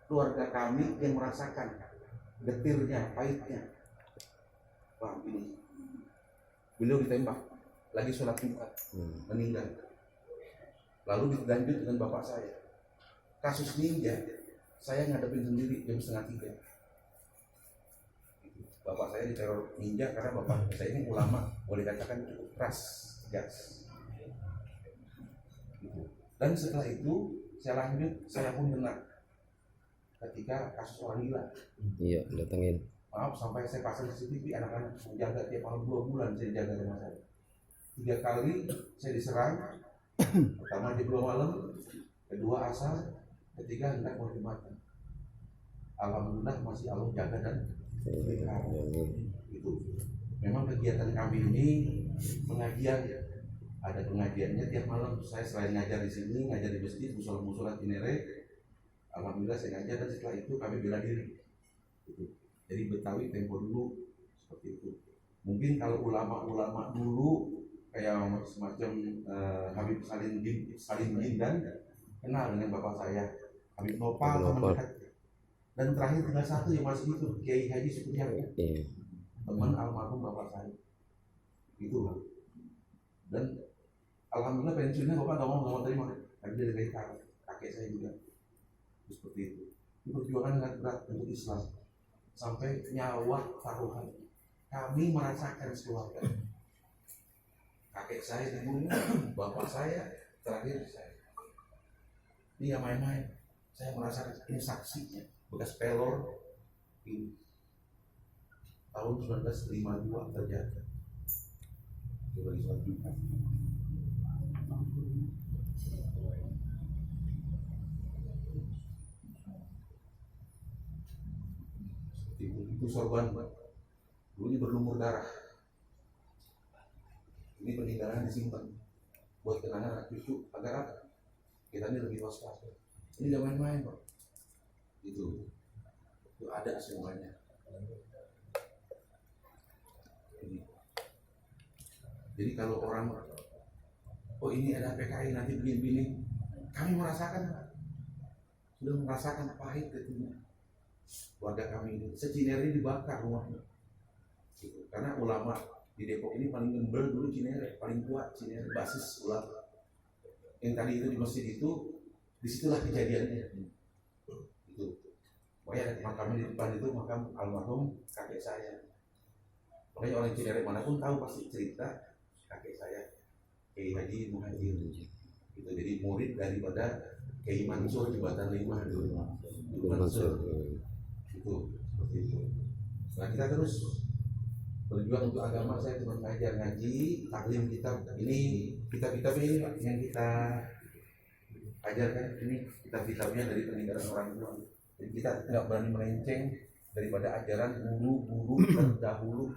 keluarga kami yang merasakan getirnya, pahitnya. Wah, ini beliau ditembak lagi sholat Jumat, meninggal. Lalu dilanjut dengan bapak saya. Kasus ninja saya ngadepin sendiri jam 2:30. Bapak saya diteror ninja karena bapak saya ini ulama, boleh katakan cukup keras, tegas. Dan setelah itu saya lanjut, saya pun dengar ketika kasus orang gila. Iya, datengin. Maaf, sampai saya pasang CCTV, anak-anak menjaga tiap malam 2 bulan saya jaga rumah saya. 3 kali saya diserang. Pertama jam 2 malam, kedua asar, ketiga hendak mau dimakan. Alhamdulillah masih Allah jaga dan pelihara. Itu. Memang kegiatan kami ini pengajian, ada pengajiannya tiap malam. Saya selain ngajar di sini, ngajar di masjid, musola Cinere. Alhamdulillah saya ngajar, dan setelah itu kami bela diri. Itu. Jadi Betawi tempo dulu seperti itu. Mungkin kalau ulama-ulama dulu kayak semacam Habib Salim Jindan kenal dengan bapak saya, Habib Nopal teman dekat. Dan terakhir tinggal satu yang masih itu, Kiai Haji Supriyatna, teman almarhum bapak saya. Itu. Dan alhamdulillah pensiunnya bapak nggak mau terima, tapi dia dari kakek saya juga. Seperti itu. Perjuangan sangat berat untuk Islam sampai nyawa taruhan. Kami merasakan keluarga. Kakek saya dibunuh, bapak saya, terakhir saya. Dia main-main. Saya merasakan ini saksinya. Bekas pelor ini tahun 1952 terjadi. Coba diselanjutkan. Itu sorban, dulunya berlumur darah. Ini peninggalan disimpan buat kenangan anak cucu agar kita ini lebih waspada. Ini jangan main, Pak. Itu ada semuanya. Jadi kalau orang, oh ini ada PKI nanti begini-begini, kami merasakan, sudah merasakan pahit itu. Warga kami ini, se-Cinere dibakar rumahnya. Gitu. Karena ulama di Depok ini paling gembel dulu Cinere, paling kuat Cinere, basis ulama. Yang tadi itu di masjid itu, disitulah kejadiannya. Itu. Makanya makamnya di depan itu makam almarhum kakek saya. Makanya orang Cinere manapun tahu pasti cerita kakek saya, Kiai Haji Muhajir. Itu jadi murid daripada Kiai Mansur Jembatan 5 dulu. Mansur. Itu seperti itu. Nah kita terus berjuang untuk agama. Saya cuma ngajar ngaji, taklim kitab. Ini kitab-kitab ini Pak, yang kita ajarkan ini kitab-kitabnya dari peninggalan orang tua. Jadi kita tidak berani melenceng daripada ajaran guru-guru terdahulu